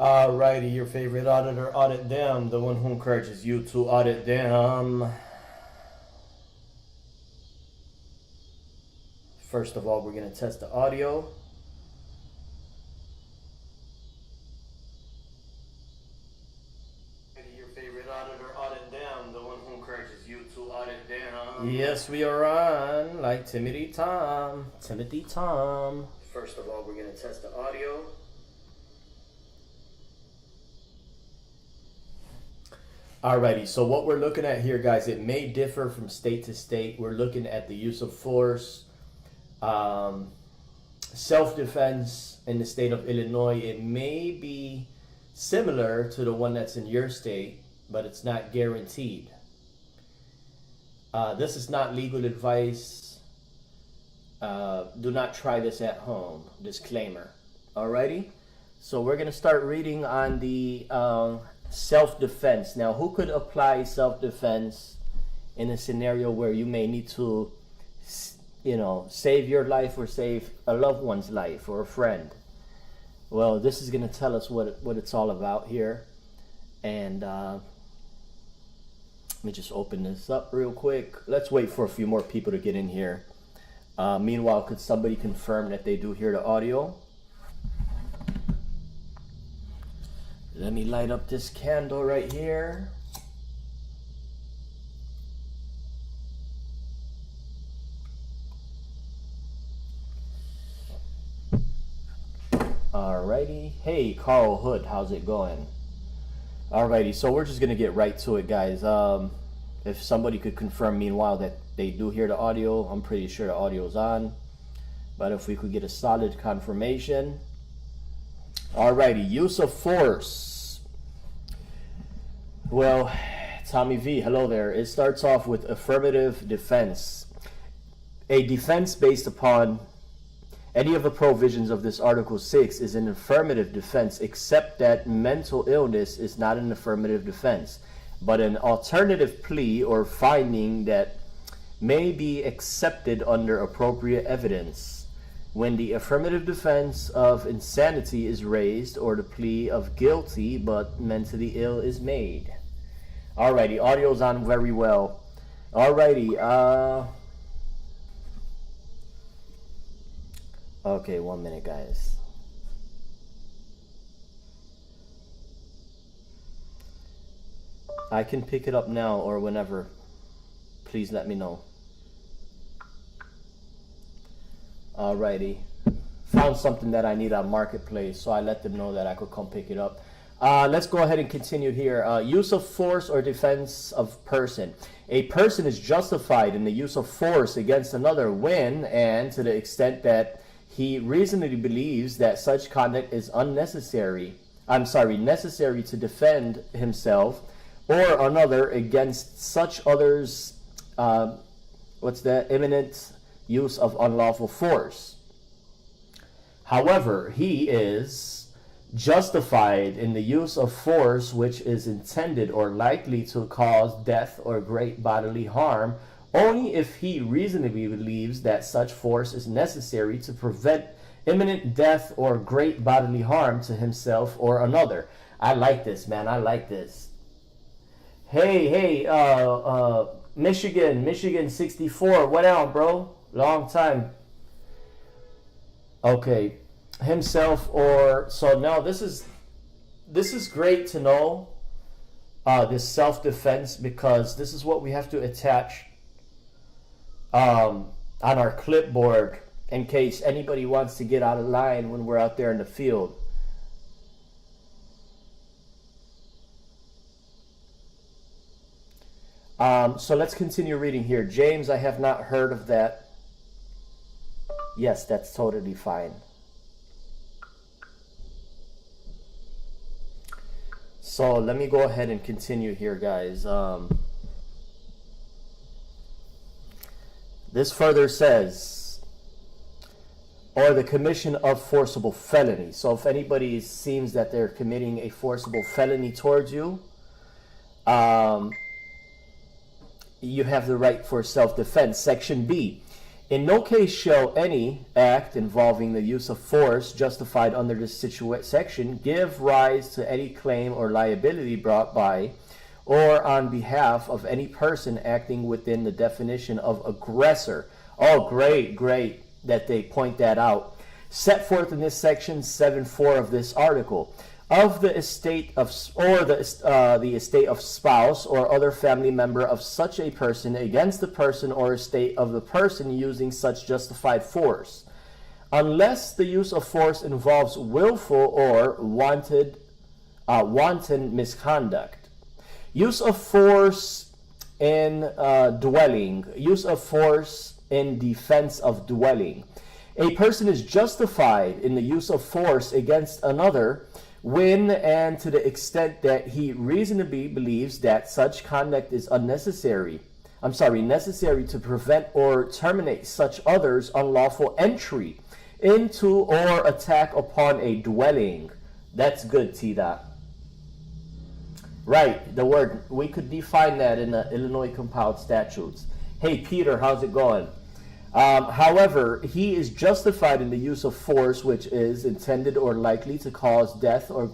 Alrighty, your favorite auditor, audit them, the one who encourages you to audit them. First of all, we're going to test the audio. Your favorite auditor, audit them, the one who encourages you to audit them. Yes, we are on, like Timothy Tom. Timothy Tom. First of all, we're going to test the audio. Alrighty, so what we're looking at here, guys, it may differ from state to state. We're looking at the use of force, self-defense in the state of Illinois. It may be similar to the one that's in your state, but it's not guaranteed. This is not legal advice. Do not try this at home. Disclaimer. Alrighty, so we're going to start reading on the self-defense. Now, who could apply self-defense in a scenario where you may need to, save your life or save a loved one's life or a friend? Well, this is going to tell us what it's all about here. And let me just open this up real quick. Let's wait for a few more people to get in here. Meanwhile, could somebody confirm that they do hear the audio? Let me light up this candle right here. Alrighty. Hey, Carl Hood, how's it going? Alrighty, so we're just going to get right to it, guys. If somebody could confirm meanwhile that they do hear the audio, I'm pretty sure the audio is on. But if we could get a solid confirmation. Alrighty, use of force. Well, Tommy V, hello there. It starts off with affirmative defense. A defense based upon any of the provisions of this Article 6 is an affirmative defense, except that mental illness is not an affirmative defense, but an alternative plea or finding that may be accepted under appropriate evidence. When the affirmative defense of insanity is raised or the plea of guilty but mentally ill is made. Alrighty, audio's on very well. Alrighty, okay, 1 minute, guys. I can pick it up now or whenever. Please let me know. Alrighty, found something that I need on Marketplace, so I let them know that I could come pick it up. Let's go ahead and continue here. Use of force or defense of person. A person is justified in the use of force against another when and to the extent that he reasonably believes that such conduct is necessary to defend himself or another against such others, imminent use of unlawful force. However, he is justified in the use of force which is intended or likely to cause death or great bodily harm only if he reasonably believes that such force is necessary to prevent imminent death or great bodily harm to himself or another. I like this, man. I like this. Hey, Michigan 64. What out, bro? Long time. Okay, himself or so now this is great to know, this self-defense, because this is what we have to attach on our clipboard in case anybody wants to get out of line when we're out there in the field. So let's continue reading here. James, I have not heard of that. Yes, that's totally fine. So let me go ahead and continue here, guys. This further says, or the commission of forcible felony. So if anybody seems that they're committing a forcible felony towards you, you have the right for self-defense. Section B. In no case shall any act involving the use of force justified under this section give rise to any claim or liability brought by or on behalf of any person acting within the definition of aggressor. Oh, great that they point that out. Set forth in this section 7.4 of this article. Of the estate of, or the estate of spouse or other family member of such a person against the person or estate of the person using such justified force, unless the use of force involves willful or wanton misconduct. Use of force in dwelling. Use of force in defense of dwelling. A person is justified in the use of force against another when and to the extent that he reasonably believes that such conduct is necessary to prevent or terminate such other's unlawful entry into or attack upon a dwelling. That's good, T-Dot. Right, the word, we could define that in the Illinois compiled statutes. Hey, Peter, how's it going? However, he is justified in the use of force which is intended or likely to cause death or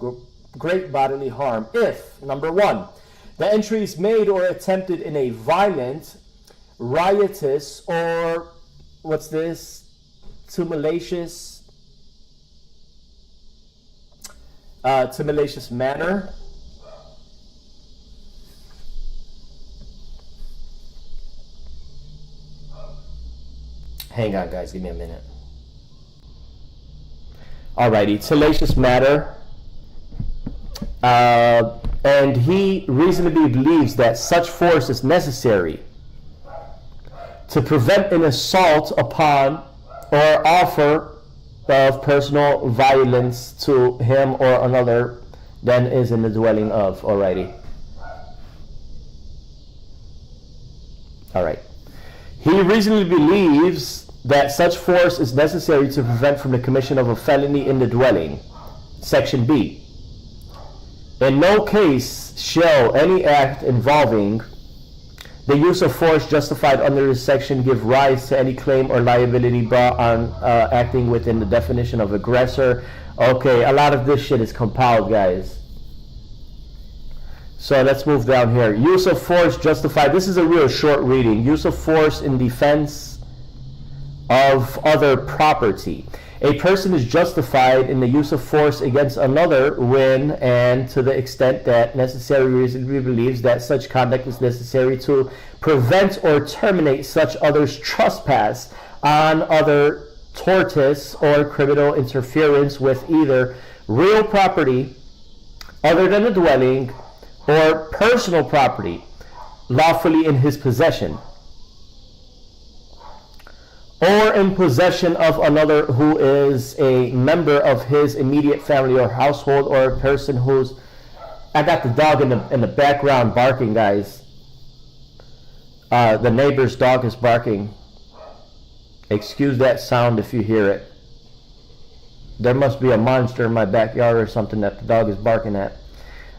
great bodily harm if, number one, the entry is made or attempted in a violent, riotous, or tumultuous manner. Hang on, guys, give me a minute. Alrighty, salacious matter. And he reasonably believes that such force is necessary to prevent an assault upon or offer of personal violence to him or another than is in the dwelling of. Alrighty. Alright. He reasonably believes that such force is necessary to prevent from the commission of a felony in the dwelling. Section B. In no case shall any act involving the use of force justified under this section give rise to any claim or liability brought on acting within the definition of aggressor. Okay, a lot of this shit is compiled, guys. So let's move down here. Use of force justified. This is a real short reading. Use of force in defense of other property. A person is justified in the use of force against another when and to the extent that necessary reasonably believes that such conduct is necessary to prevent or terminate such other's trespass on other tortious or criminal interference with either real property other than a dwelling or personal property lawfully in his possession, or in possession of another who is a member of his immediate family or household, or a person who's... I got the dog in the background barking, guys. The neighbor's dog is barking. Excuse that sound if you hear it. There must be a monster in my backyard or something that the dog is barking at.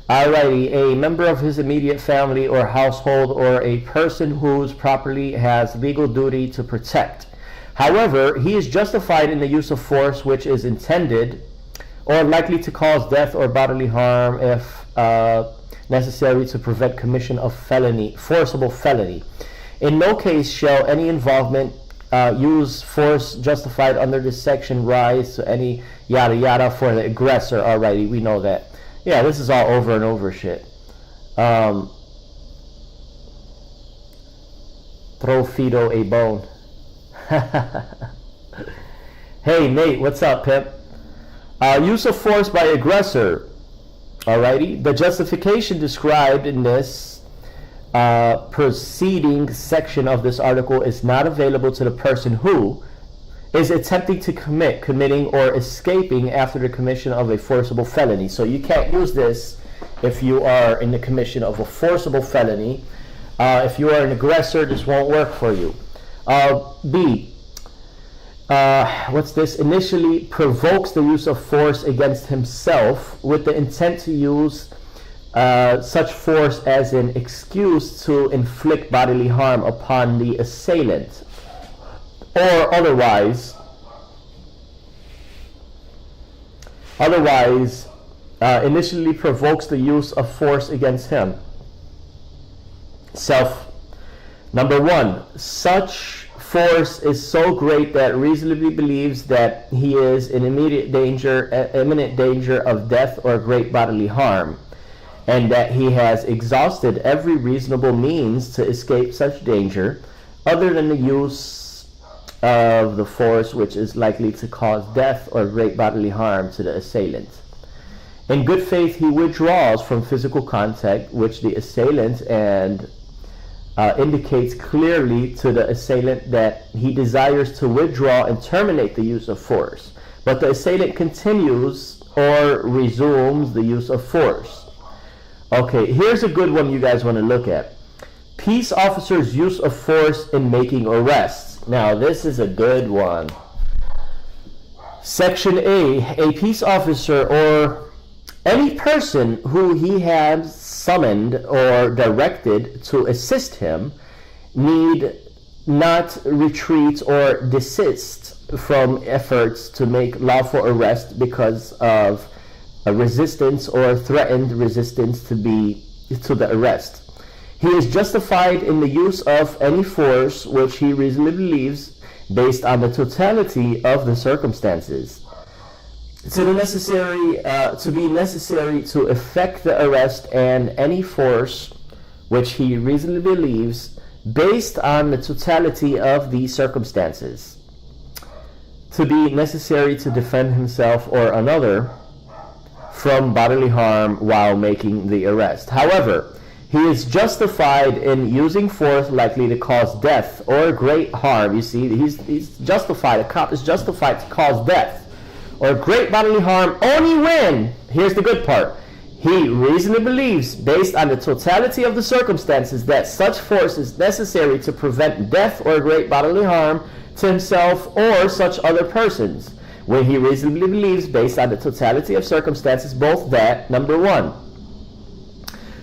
Alrighty, a member of his immediate family or household, or a person whose property has legal duty to protect. However, he is justified in the use of force which is intended or likely to cause death or bodily harm if necessary to prevent commission of felony, forcible felony. In no case shall any involvement use force justified under this section rise to any yada yada for the aggressor. Alrighty, we know that. Yeah, this is all over and over shit. Throw Fido a bone. Hey Nate, what's up, pimp? Use of force by aggressor. Alrighty, the justification described in this preceding section of this article is not available to the person who is attempting to committing or escaping after the commission of a forcible felony. So you can't use this if you are in the commission of a forcible felony. If you are an aggressor, this won't work for you. B. What's this? Initially provokes the use of force against himself with the intent to use such force as an excuse to inflict bodily harm upon the assailant. or otherwise initially provokes the use of force against him. Number 1, such force is so great that reasonably believes that he is in imminent danger of death or great bodily harm, and that he has exhausted every reasonable means to escape such danger, other than the use of the force which is likely to cause death or great bodily harm to the assailant. In good faith, he withdraws from physical contact which the assailant and indicates clearly to the assailant that he desires to withdraw and terminate the use of force, but the assailant continues or resumes the use of force. Okay, here's a good one you guys want to look at. Peace officers' use of force in making arrests. Now, this is a good one. Section A peace officer or any person who he has summoned or directed to assist him need not retreat or desist from efforts to make lawful arrest because of a resistance or threatened resistance to the arrest. He is justified in the use of any force which he reasonably believes based on the totality of the circumstances to be necessary to effect the arrest, and any force which he reasonably believes based on the totality of the circumstances to be necessary to defend himself or another from bodily harm while making the arrest. However, he is justified in using force likely to cause death or great harm. You see, he's justified, a cop is justified to cause death or great bodily harm only when, here's the good part, he reasonably believes, based on the totality of the circumstances, that such force is necessary to prevent death or great bodily harm to himself or such other persons. When he reasonably believes, based on the totality of circumstances, both that, number 1,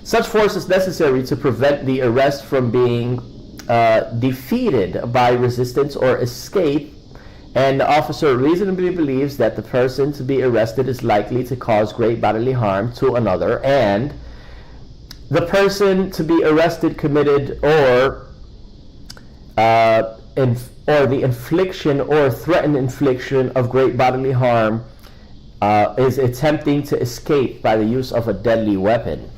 such force is necessary to prevent the arrest from being defeated by resistance or escape, and the officer reasonably believes that the person to be arrested is likely to cause great bodily harm to another, and the person to be arrested committed or the infliction or threatened infliction of great bodily harm is attempting to escape by the use of a deadly weapon,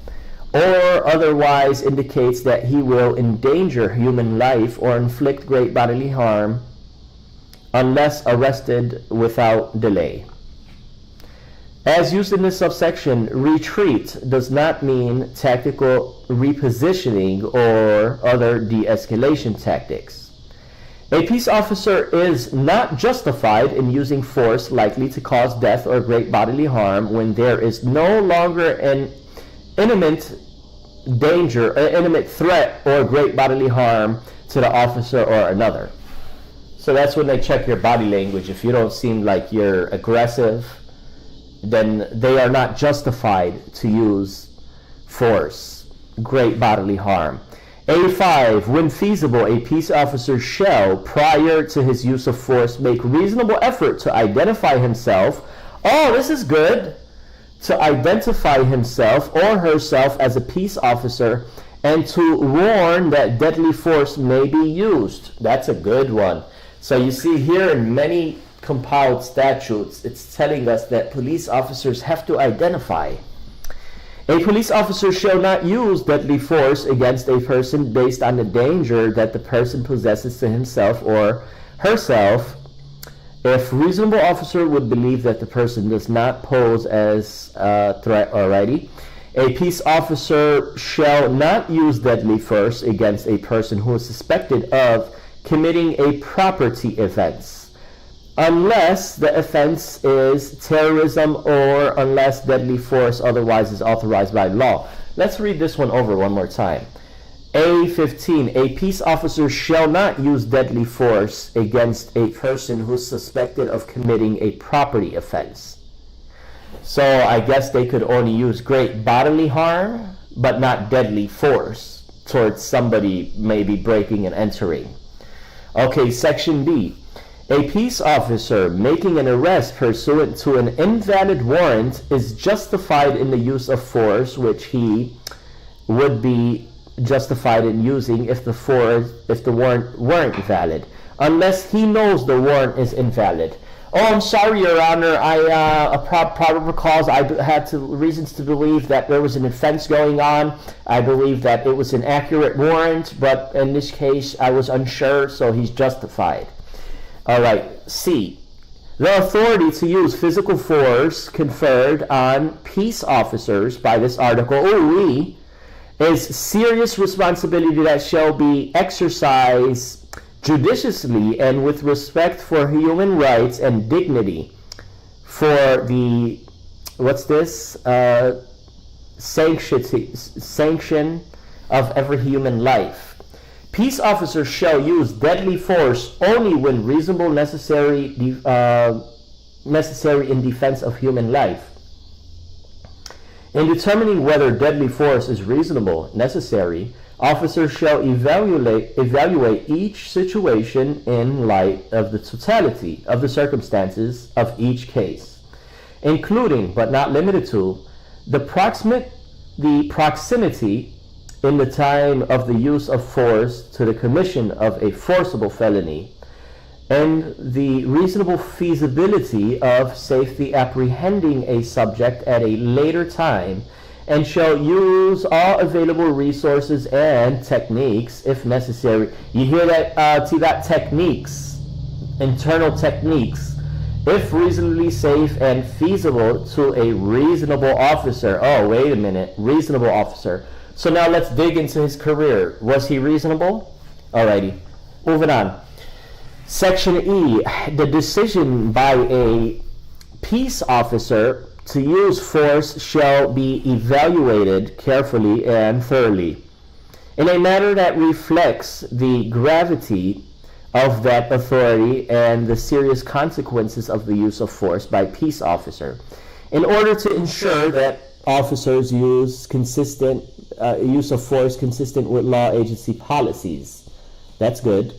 or otherwise indicates that he will endanger human life or inflict great bodily harm unless arrested without delay. As used in this subsection, retreat does not mean tactical repositioning or other de-escalation tactics. A peace officer is not justified in using force likely to cause death or great bodily harm when there is no longer an imminent danger, imminent threat or great bodily harm to the officer or another. So that's when they check your body language. If you don't seem like you're aggressive, then they are not justified to use force, great bodily harm. A5, when feasible, a peace officer shall, prior to his use of force, make reasonable effort to identify himself. Oh, this is good. To identify himself or herself as a peace officer and to warn that deadly force may be used. That's a good one. So you see here in many compiled statutes, it's telling us that police officers have to identify. A police officer shall not use deadly force against a person based on the danger that the person possesses to himself or herself if reasonable officer would believe that the person does not pose as a threat already. A peace officer shall not use deadly force against a person who is suspected of committing a property offense, unless the offense is terrorism or unless deadly force otherwise is authorized by law. Let's read this one over one more time. A15, a peace officer shall not use deadly force against a person who is suspected of committing a property offense. So I guess they could only use great bodily harm, but not deadly force towards somebody maybe breaking and entering. Okay, section B. A peace officer making an arrest pursuant to an invalid warrant is justified in the use of force, which he would be justified in using if the warrant weren't valid, unless he knows the warrant is invalid. Oh, I'm sorry, Your Honor. Probable cause. I had reasons to believe that there was an offense going on. I believe that it was an accurate warrant, but in this case, I was unsure, so he's justified. All right. C. The authority to use physical force conferred on peace officers by this article, is serious responsibility that shall be exercised judiciously and with respect for human rights and dignity, for the sanction of every human life. Peace officers shall use deadly force only when reasonable necessary in defense of human life. In determining whether deadly force is reasonable, necessary, officers shall evaluate each situation in light of the totality of the circumstances of each case, including, but not limited to, the proximity in the time of the use of force to the commission of a forcible felony, and the reasonable feasibility of safely apprehending a subject at a later time, and shall use all available resources and techniques if necessary. You hear that? See that? Techniques, internal techniques, if reasonably safe and feasible to a reasonable officer. Oh, wait a minute, reasonable officer. So now let's dig into his career. Was he reasonable? Alrighty, moving on. Section E, the decision by a peace officer to use force shall be evaluated carefully and thoroughly in a manner that reflects the gravity of that authority and the serious consequences of the use of force by peace officer, in order to ensure that officers use of force consistent with law agency policies. That's good.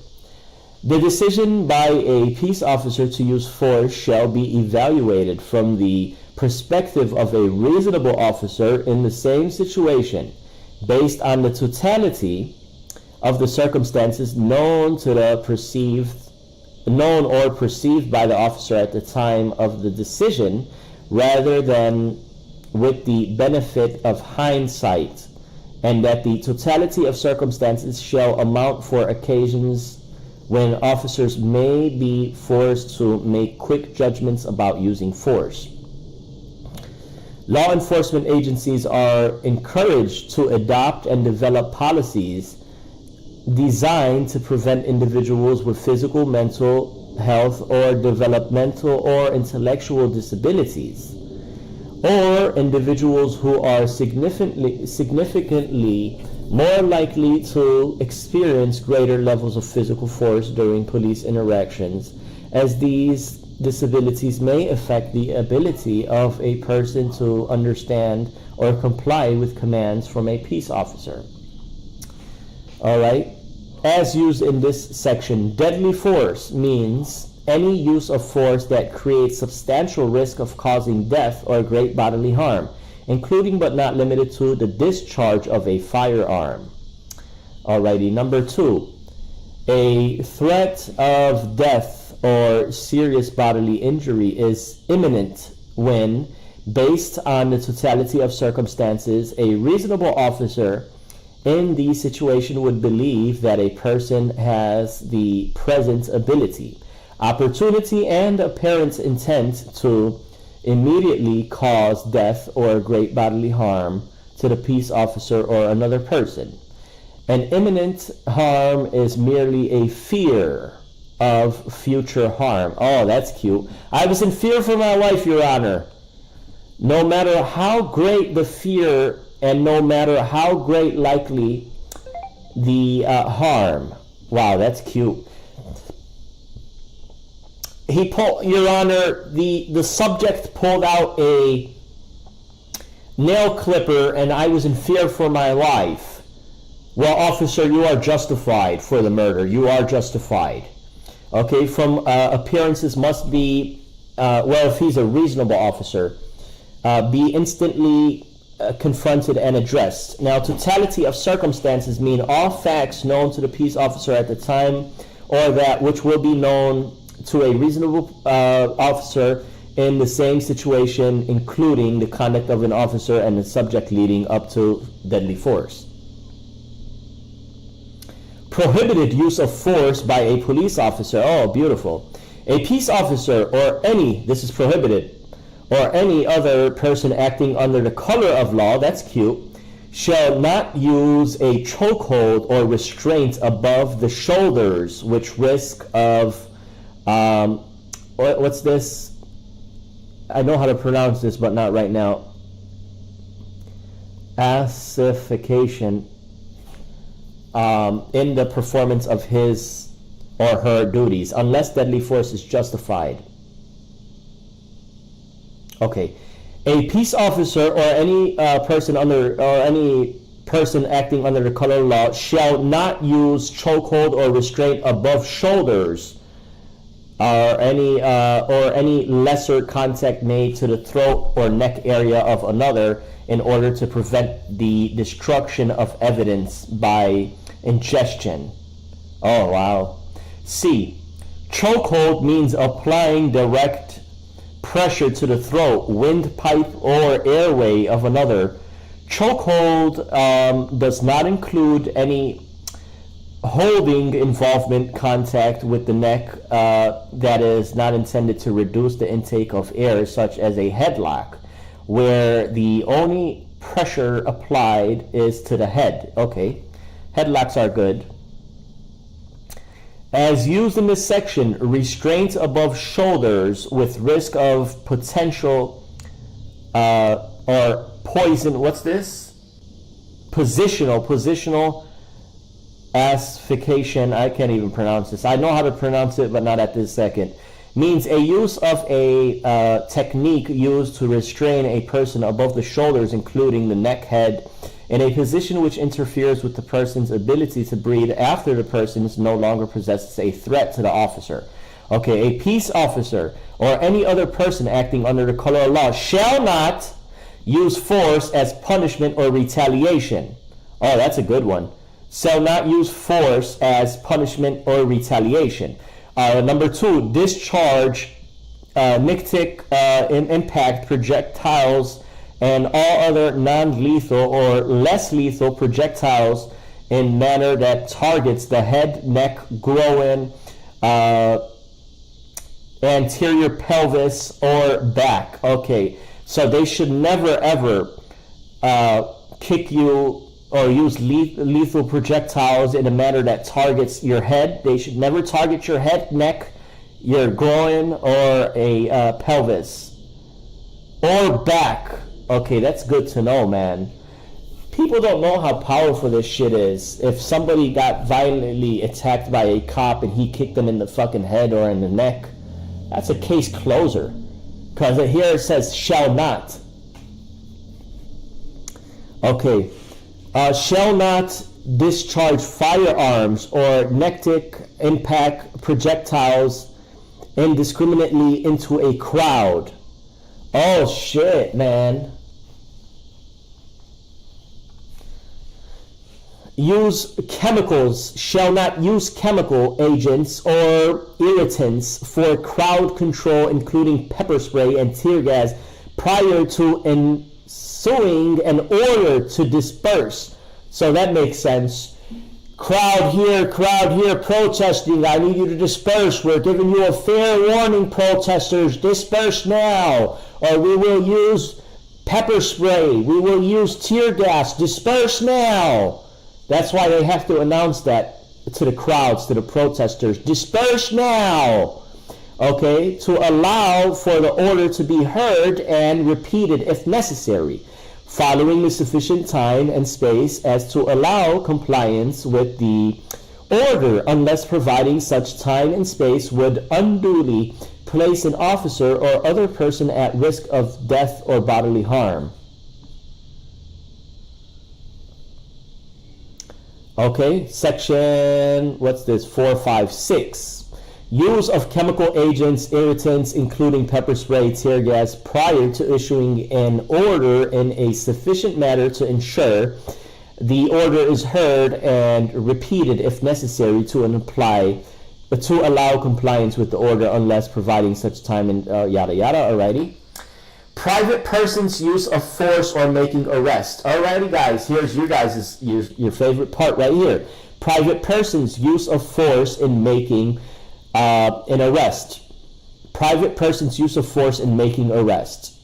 The decision by a peace officer to use force shall be evaluated from the perspective of a reasonable officer in the same situation, based on the totality of the circumstances known or perceived by the officer at the time of the decision, rather than with the benefit of hindsight, and that the totality of circumstances shall amount for occasions when officers may be forced to make quick judgments about using force. Law enforcement agencies are encouraged to adopt and develop policies designed to prevent individuals with physical, mental health, or developmental or intellectual disabilities, or individuals who are significantly more likely to experience greater levels of physical force during police interactions, as these disabilities may affect the ability of a person to understand or comply with commands from a peace officer. All right. As used in this section, deadly force means any use of force that creates substantial risk of causing death or great bodily harm, including but not limited to the discharge of a firearm. Alrighty, number 2. A threat of death or serious bodily injury is imminent when, based on the totality of circumstances, a reasonable officer in the situation would believe that a person has the present ability, opportunity, and apparent intent to immediately cause death or great bodily harm to the peace officer or another person. An imminent harm is merely a fear of future harm. Oh, that's cute. I was in fear for my life, Your Honor. No matter how great the fear and no matter how great likely the harm. Wow, that's cute. Your Honor, the subject pulled out a nail clipper and I was in fear for my life. Well, officer, you are justified for the murder. You are justified. Okay, from appearances must be, well, if he's a reasonable officer, be instantly confronted and addressed. Now, totality of circumstances mean all facts known to the peace officer at the time, or that which will be known to a reasonable officer in the same situation, including the conduct of an officer and the subject leading up to deadly force. Prohibited use of force by a police officer. Oh, beautiful. A peace officer or any, this is prohibited, or any other person acting under the color of law, that's cute, shall not use a chokehold or restraint above the shoulders, which risk of, what's this? I know how to pronounce this, but not right now. Asphyxiation in the performance of his or her duties, unless deadly force is justified. Okay, a peace officer or any person acting under the color of law shall not use chokehold or restraint above shoulders, or any lesser contact made to the throat or neck area of another in order to prevent the destruction of evidence by ingestion. Oh, wow. C. Chokehold means applying direct pressure to the throat, windpipe, or airway of another. Chokehold does not include any holding involvement contact with the neck that is not intended to reduce the intake of air, such as a headlock, where the only pressure applied is to the head. Okay, headlocks are good. As used in this section, restraints above shoulders with risk of potential or poison. What's this? Positional asphyxiation. I can't even pronounce this. I know how to pronounce it, but not at this second. Means a use of a technique used to restrain a person above the shoulders, including the neck, head, in a position which interferes with the person's ability to breathe after the person no longer possesses a threat to the officer. Okay, a peace officer or any other person acting under the color of law shall not use force as punishment or retaliation. Oh, that's a good one. Shall not use force as punishment or retaliation. Number 2, discharge nictic impact projectiles and all other non-lethal or less lethal projectiles in manner that targets the head, neck, groin, anterior pelvis, or back. Okay, so they should never ever kick you or use lethal projectiles in a manner that targets your head. They should never target your head, neck, your groin, or a pelvis, or back. Okay, that's good to know, man. People don't know how powerful this shit is. If somebody got violently attacked by a cop and he kicked them in the fucking head or in the neck, that's a case closer. Because here it says shall not. Okay. Shall not discharge firearms or nictic impact projectiles indiscriminately into a crowd. Oh shit, man. Use chemicals, shall not use chemical agents or irritants for crowd control, including pepper spray and tear gas, prior to ensuing an order to disperse. So that makes sense. Crowd here, protesting. I need you to disperse. We're giving you a fair warning, protesters. Disperse now, or we will use pepper spray. We will use tear gas. Disperse now. That's why they have to announce that to the crowds, to the protesters. Disperse now. Okay, to allow for the order to be heard and repeated if necessary, following the sufficient time and space as to allow compliance with the order, unless providing such time and space would unduly place an officer or other person at risk of death or bodily harm. Okay, section, what's this, 456. Use of chemical agents, irritants, including pepper spray, tear gas, prior to issuing an order in a sufficient manner to ensure the order is heard and repeated if necessary to allow compliance with the order unless providing such time and yada yada. Alrighty. Private person's use of force or making arrest. Alrighty, guys, here's your favorite part right here. Private person's use of force in making an arrest. Private person's use of force in making arrest.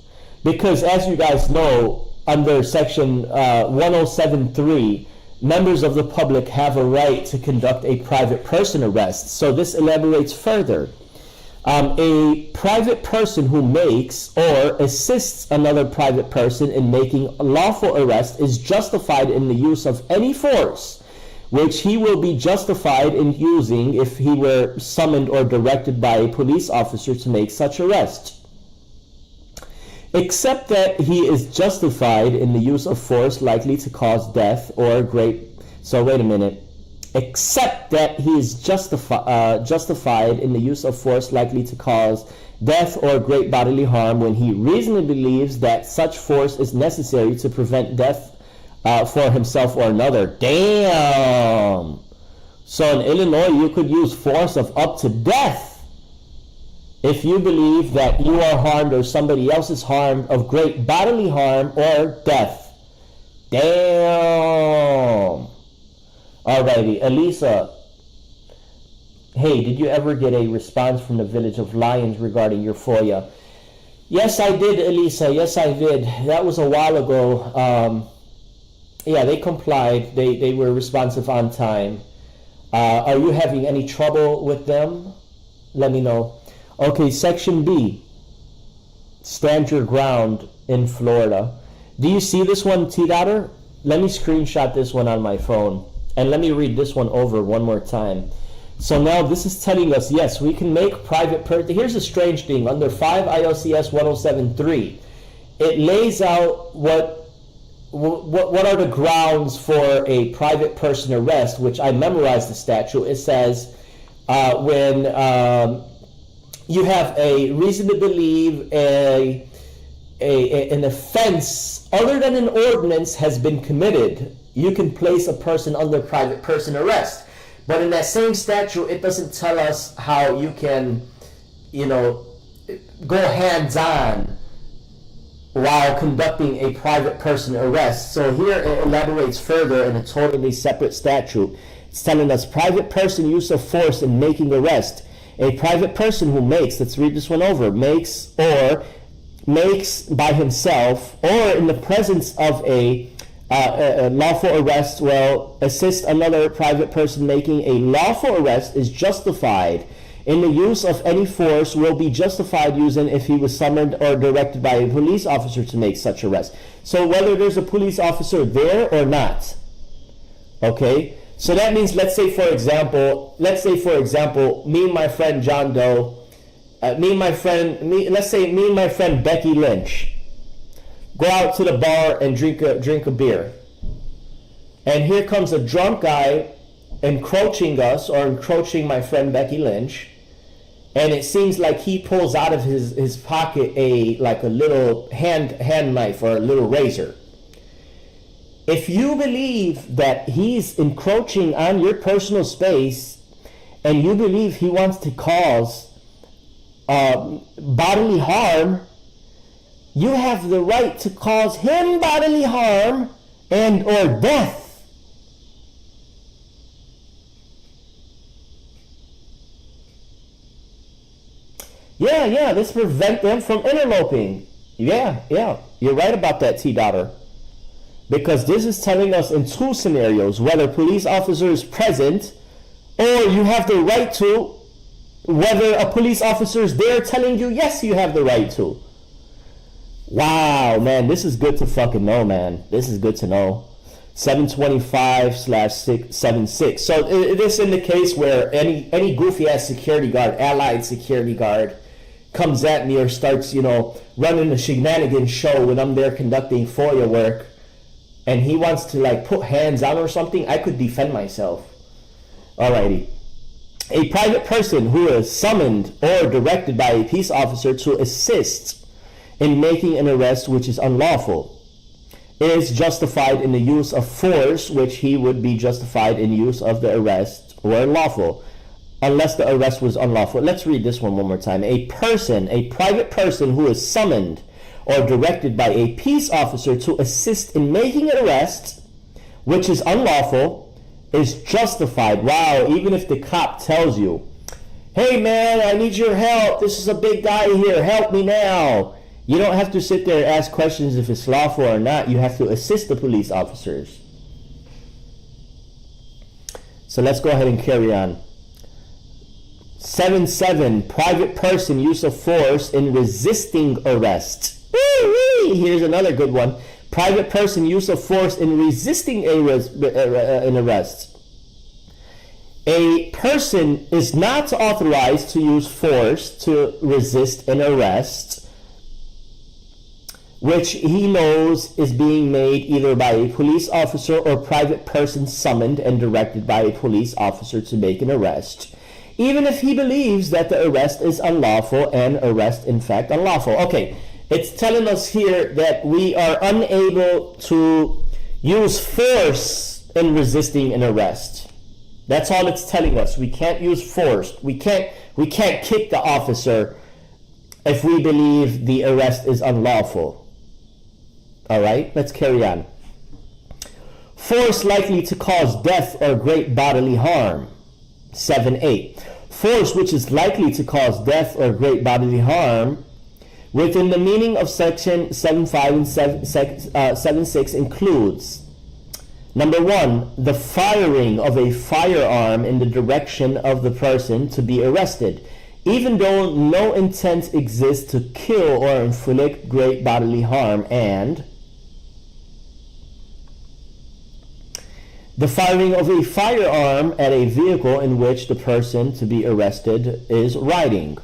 Because as you guys know, under section 107.3, members of the public have a right to conduct a private person arrest. So this elaborates further. A private person who makes or assists another private person in making a lawful arrest is justified in the use of any force which he will be justified in using if he were summoned or directed by a police officer to make such arrest, except that he is justified in the use of force likely to cause death or except that he is justified in the use of force likely to cause death or great bodily harm when he reasonably believes that such force is necessary to prevent death for himself or another. Damn! So in Illinois, you could use force of up to death if you believe that you are harmed or somebody else is harmed of great bodily harm or death. Damn! Alrighty, Elisa. Hey, did you ever get a response from the Village of Lions regarding your FOIA? Yes, I did, Elisa. Yes, I did. That was a while ago. Yeah, they complied. They were responsive on time. Are you having any trouble with them? Let me know. Okay, Section B. Stand your ground in Florida. Do you see this one, T-Dotter? Let me screenshot this one on my phone. And let me read this one over one more time. So now this is telling us, yes, we can make private person. Here's a strange thing. Under 5 ILCS 107.3, it lays out what are the grounds for a private person arrest, which I memorized the statute. It says when you have a reason to believe an offense other than an ordinance has been committed, you can place a person under private person arrest. But in that same statute, it doesn't tell us how you can, go hands-on while conducting a private person arrest. So here it elaborates further in a totally separate statute. It's telling us private person use of force in making arrest. A private person who makes, let's read this one over, makes by himself or in the presence of a lawful arrest will assist another private person making a lawful arrest is justified in the use of any force will be justified using if he was summoned or directed by a police officer to make such arrest. So whether there's a police officer there or not. Okay? So that means let's say for example, me and my friend John Doe, me and my friend Becky Lynch go out to the bar and drink a beer. And here comes a drunk guy encroaching us or encroaching my friend Becky Lynch. And it seems like he pulls out of his pocket a little hand knife or a little razor. If you believe that he's encroaching on your personal space and you believe he wants to cause bodily harm, you have the right to cause him bodily harm and or death. Yeah, this prevent them from interloping. Yeah, you're right about that, T-Dotter. Because this is telling us in two scenarios, whether police officer is present or you have the right to, whether a police officer is there telling you, yes, you have the right to. Wow, man, this is good to fucking know, man. This is good to know. 725/76. So this in the case where any goofy ass security guard, allied security guard, comes at me or starts, running a shenanigans show when I'm there conducting FOIA work, and he wants to like put hands on or something, I could defend myself. Alrighty. A private person who is summoned or directed by a peace officer to assist in making an arrest which is unlawful is justified in the use of force, which he would be justified in use of the arrest were lawful, unless the arrest was unlawful. Let's read this one more time. A private person who is summoned or directed by a peace officer to assist in making an arrest which is unlawful is justified. Wow, even if the cop tells you, hey man, I need your help, this is a big guy here, help me now. You don't have to sit there and ask questions if it's lawful or not. You have to assist the police officers. So let's go ahead and carry on. 7.7, private person use of force in resisting arrest. Woo-wee! Here's another good one. Private person use of force in resisting an arrest. A person is not authorized to use force to resist an arrest which he knows is being made either by a police officer or private person summoned and directed by a police officer to make an arrest, even if he believes that the arrest is unlawful and arrest in fact unlawful. Okay, it's telling us here that we are unable to use force in resisting an arrest. That's all it's telling us. We can't use force. We can't kick the officer if we believe the arrest is unlawful. All right, let's carry on. Force likely to cause death or great bodily harm. 7.8. Force which is likely to cause death or great bodily harm within the meaning of section 7.5 and 7.6 includes: number 1, the firing of a firearm in the direction of the person to be arrested, even though no intent exists to kill or inflict great bodily harm, and the firing of a firearm at a vehicle in which the person to be arrested is riding.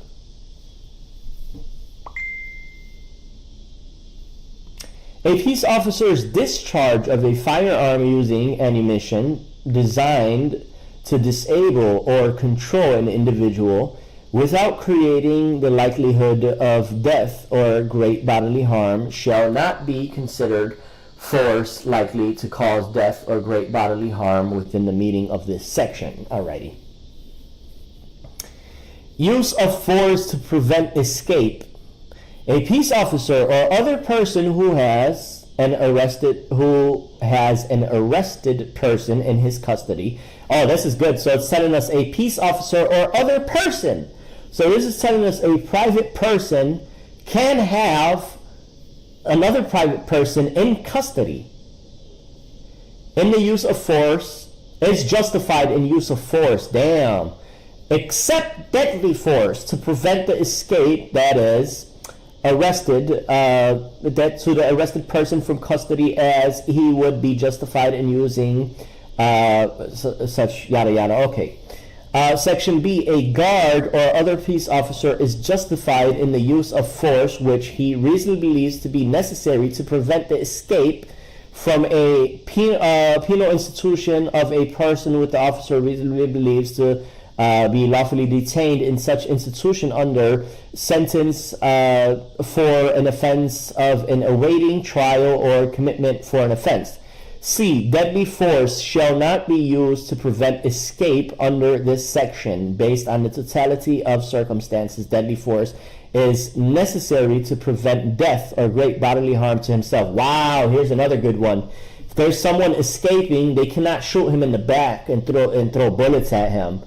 A peace officer's discharge of a firearm using ammunition designed to disable or control an individual without creating the likelihood of death or great bodily harm shall not be considered force likely to cause death or great bodily harm within the meaning of this section. Alrighty. Use of force to prevent escape. A peace officer or other person who has an arrested person in his custody. Oh, this is good. So it's telling us a peace officer or other person. So this is telling us a private person can have another private person in custody. In the use of force is justified in use of force. Damn. Except deadly force to prevent the escape, that is arrested, that to the arrested person from custody, as he would be justified in using such yada yada. Okay. Section B, a guard or other peace officer is justified in the use of force which he reasonably believes to be necessary to prevent the escape from a penal institution of a person with the officer reasonably believes to be lawfully detained in such institution under sentence for an offense of an awaiting trial or commitment for an offense. C. Deadly force shall not be used to prevent escape under this section. Based on the totality of circumstances, deadly force is necessary to prevent death or great bodily harm to himself. Wow, here's another good one. If there's someone escaping, they cannot shoot him in the back and throw bullets at him.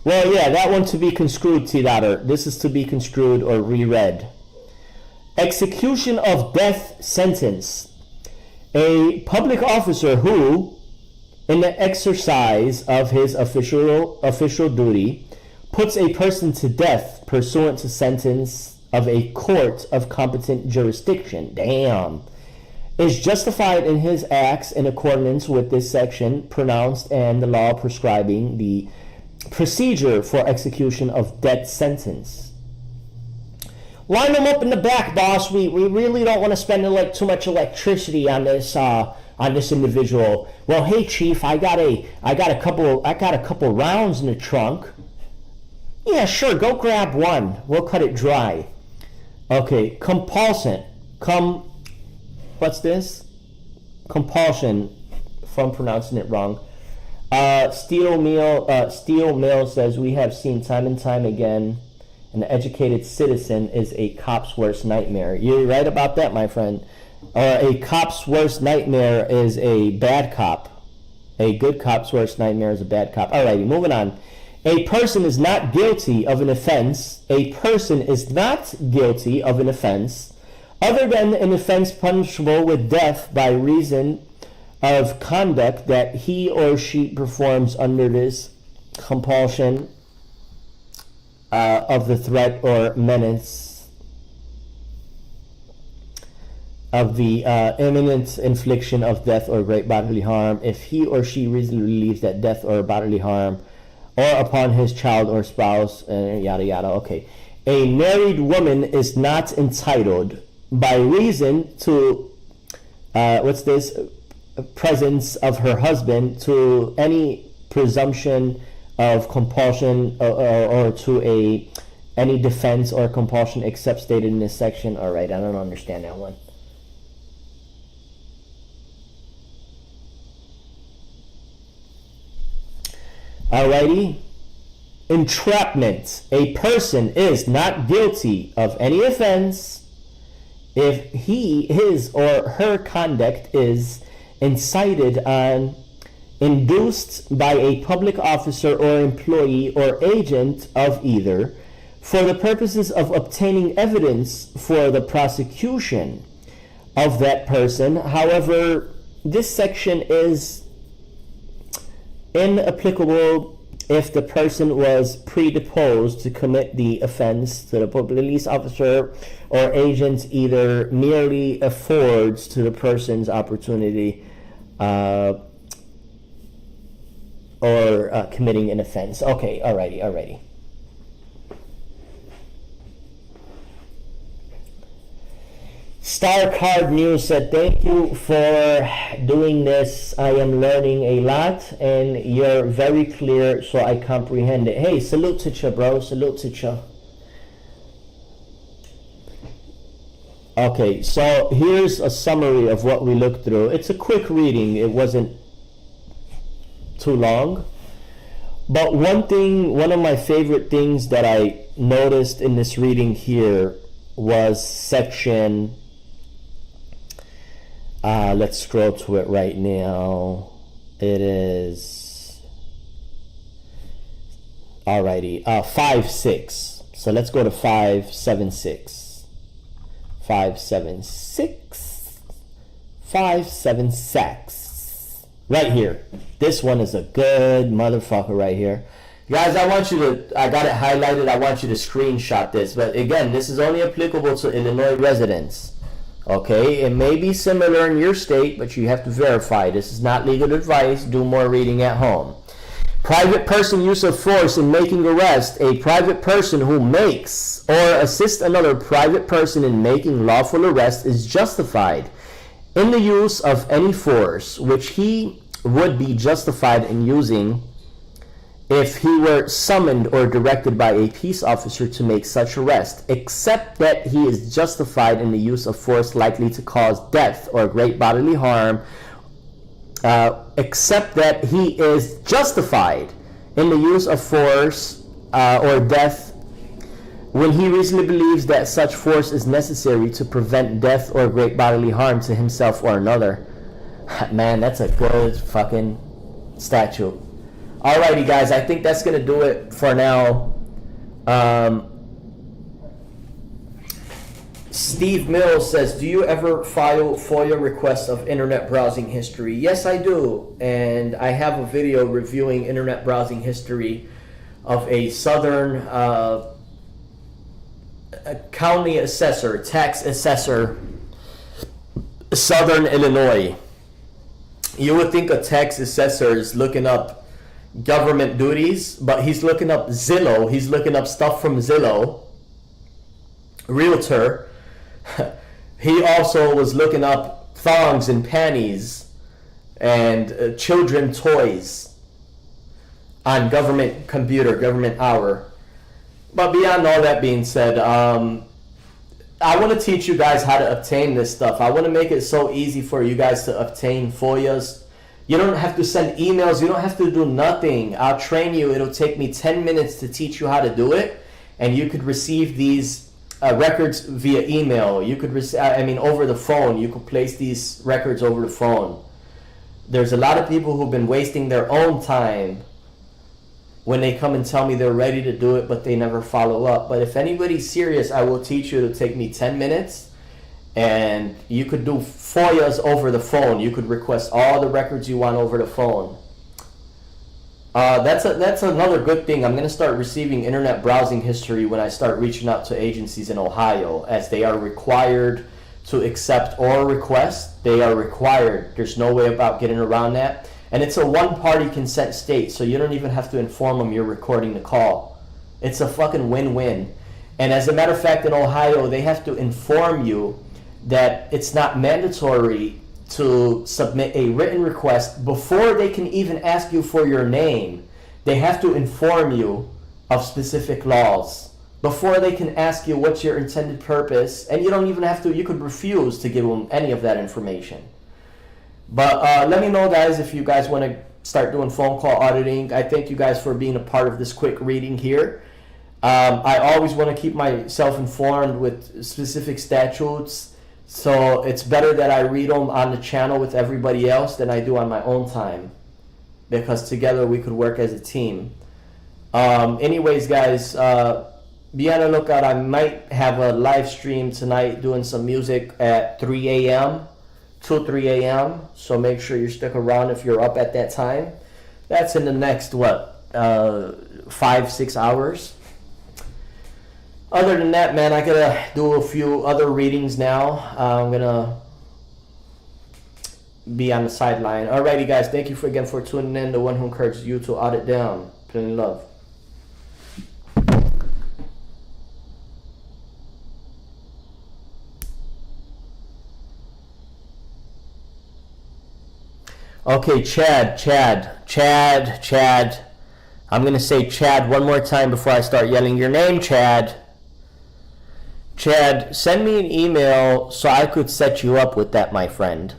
Well, yeah, that one to be construed, T-Daughter. This is to be construed or reread. Execution of death sentence. A public officer who, in the exercise of his official duty, puts a person to death pursuant to sentence of a court of competent jurisdiction, damn, is justified in his acts in accordance with this section pronounced and the law prescribing the procedure for execution of death sentence. Line them up in the back, boss. We really don't want to spend like too much electricity on this individual. Well, hey, chief, I got a couple rounds in the trunk. Yeah, sure, go grab one. We'll cut it dry. Okay, compulsion. What's this? Compulsion, if I'm pronouncing it wrong. Steel Mill says, we have seen time and time again, an educated citizen is a cop's worst nightmare. You're right about that, my friend. A cop's worst nightmare is a bad cop. A good cop's worst nightmare is a bad cop. Alrighty, moving on. A person is not guilty of an offense. A person is not guilty of an offense other than an offense punishable with death by reason of conduct that he or she performs under this compulsion of the threat or menace of the imminent infliction of death or great bodily harm, if he or she reasonably believes that death or bodily harm or upon his child or spouse, yada yada. Okay. A married woman is not entitled by reason to presence of her husband to any presumption of compulsion or to any defense or compulsion except stated in this section. All right, I don't understand that one. Alrighty. Entrapment. A person is not guilty of any offense if his or her conduct is incited on, induced by a public officer or employee or agent of either, for the purposes of obtaining evidence for the prosecution of that person. However, this section is inapplicable if the person was predisposed to commit the offense to the police officer or agent either merely affords to the person's opportunity or committing an offense. Okay, alrighty. Star Card News said, thank you for doing this. I am learning a lot and you're very clear, so I comprehend it. Hey, salute to you, bro. Salute to you. Okay, so here's a summary of what we looked through. It's a quick reading. It wasn't too long. But one of my favorite things that I noticed in this reading here was section... let's scroll to it right now. It is... Alrighty, 5.6. So let's go to 5.7.6. 5.7.6. Right here. This one is a good motherfucker right here. Guys, I got it highlighted. I want you to screenshot this. But again, this is only applicable to Illinois residents. Okay, it may be similar in your state, but you have to verify. This is not legal advice. Do more reading at home. Private person use of force in making arrest. A private person who makes or assists another private person in making lawful arrest is justified in the use of any force which he would be justified in using if he were summoned or directed by a peace officer to make such arrest, except that he is justified in the use of force likely to cause death or great bodily harm, except that he is justified in the use of force or death when he reasonably believes that such force is necessary to prevent death or great bodily harm to himself or another. Man, that's a good fucking statute. Alrighty, guys, I think that's going to do it for now. Steve Mills says, do you ever file FOIA requests of internet browsing history? Yes, I do. And I have a video reviewing internet browsing history of a southern county assessor, tax assessor, Southern Illinois. You would think a tax assessor is looking up government duties, but he's looking up Zillow. He's looking up stuff from Zillow, realtor, he also was looking up thongs and panties and children toys on government computer, government hour. But beyond all that being said, I want to teach you guys how to obtain this stuff. I want to make it so easy for you guys to obtain FOIAs. You don't have to send emails. You don't have to do nothing. I'll train you. It'll take me 10 minutes to teach you how to do it. And you could receive these records via email. You could over the phone. You could place these records over the phone. There's a lot of people who've been wasting their own time when they come and tell me they're ready to do it, but they never follow up. But if anybody's serious, I will teach you. It'll take me 10 minutes, and you could do FOIAs over the phone. You could request all the records you want over the phone. That's another good thing. I'm going to start receiving internet browsing history when I start reaching out to agencies in Ohio, as they are required to accept or request. They are required. There's no way about getting around that. And it's a one-party consent state, so you don't even have to inform them you're recording the call. It's a fucking win-win. And as a matter of fact, in Ohio, they have to inform you that it's not mandatory to submit a written request before they can even ask you for your name. They have to inform you of specific laws before they can ask you what's your intended purpose. And you don't even have to, you could refuse to give them any of that information. But let me know, guys, if you guys want to start doing phone call auditing. I thank you guys for being a part of this quick reading here. I always want to keep myself informed with specific statutes, so it's better that I read them on the channel with everybody else than I do on my own time, because together we could work as a team. Anyways, guys, be on the lookout. I might have a live stream tonight doing some music at 3 a.m. till 3 a.m. So make sure you stick around if you're up at that time. That's in the next, 5-6 hours. Other than that, man, I gotta do a few other readings now. I'm gonna be on the sideline. Alrighty, guys, thank you again for tuning in. The one who encourages you to audit down. Plenty of love. Okay, Chad. I'm going to say Chad one more time before I start yelling your name, Chad. Chad, send me an email so I could set you up with that, my friend.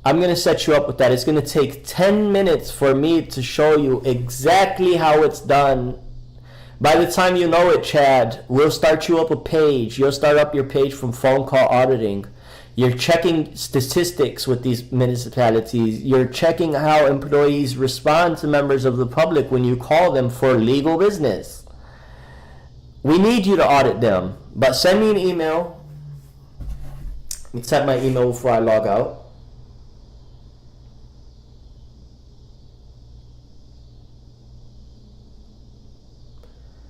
I'm going to set you up with that. It's going to take 10 minutes for me to show you exactly how it's done. By the time you know it, Chad, we'll start you up a page. You'll start up your page from phone call auditing. You're checking statistics with these municipalities. You're checking how employees respond to members of the public when you call them for legal business. We need you to audit them, but send me an email. Let me type my email before I log out.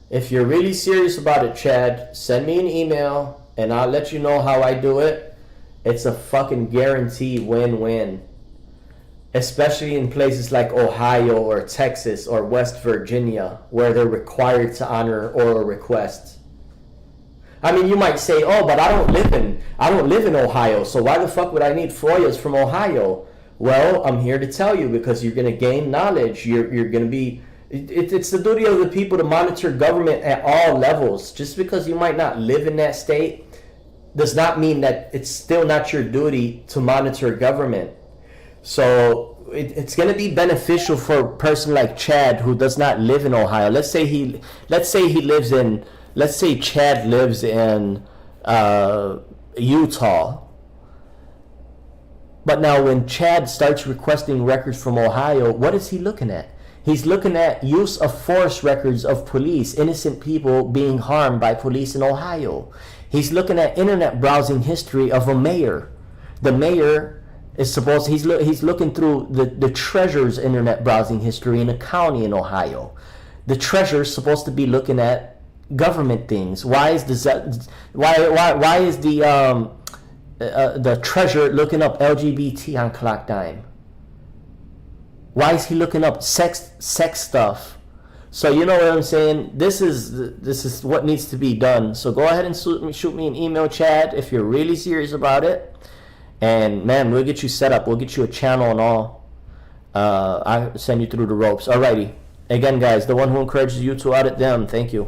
If you're really serious about it, Chad, send me an email and I'll let you know how I do it. It's a fucking guarantee win-win. Especially in places like Ohio or Texas or West Virginia, where they're required to honor oral requests. I mean, you might say, oh, but I don't live in Ohio, so why the fuck would I need FOIAs from Ohio? Well, I'm here to tell you, because you're going to gain knowledge. You're going to be... It's the duty of the people to monitor government at all levels. Just because you might not live in that state does not mean that it's still not your duty to monitor government. So it's going to be beneficial for a person like Chad who does not live in Ohio. Let's say Chad lives in Utah. But now when Chad starts requesting records from Ohio, what is he looking at? He's looking at use of force records of police, innocent people being harmed by police in Ohio. He's looking at internet browsing history of a mayor. The mayor is supposed, he's looking through the treasurer's internet browsing history in a county in Ohio. The treasurer's supposed to be looking at government things. Why is the treasurer looking up LGBT on clock dime? Why is he looking up sex stuff? So you know what I'm saying? This is what needs to be done. So go ahead and shoot me an email, Chad, if you're really serious about it. And man, we'll get you set up. We'll get you a channel and all. I send you through the ropes. Alrighty. Again, guys, the one who encourages you to audit them. Thank you.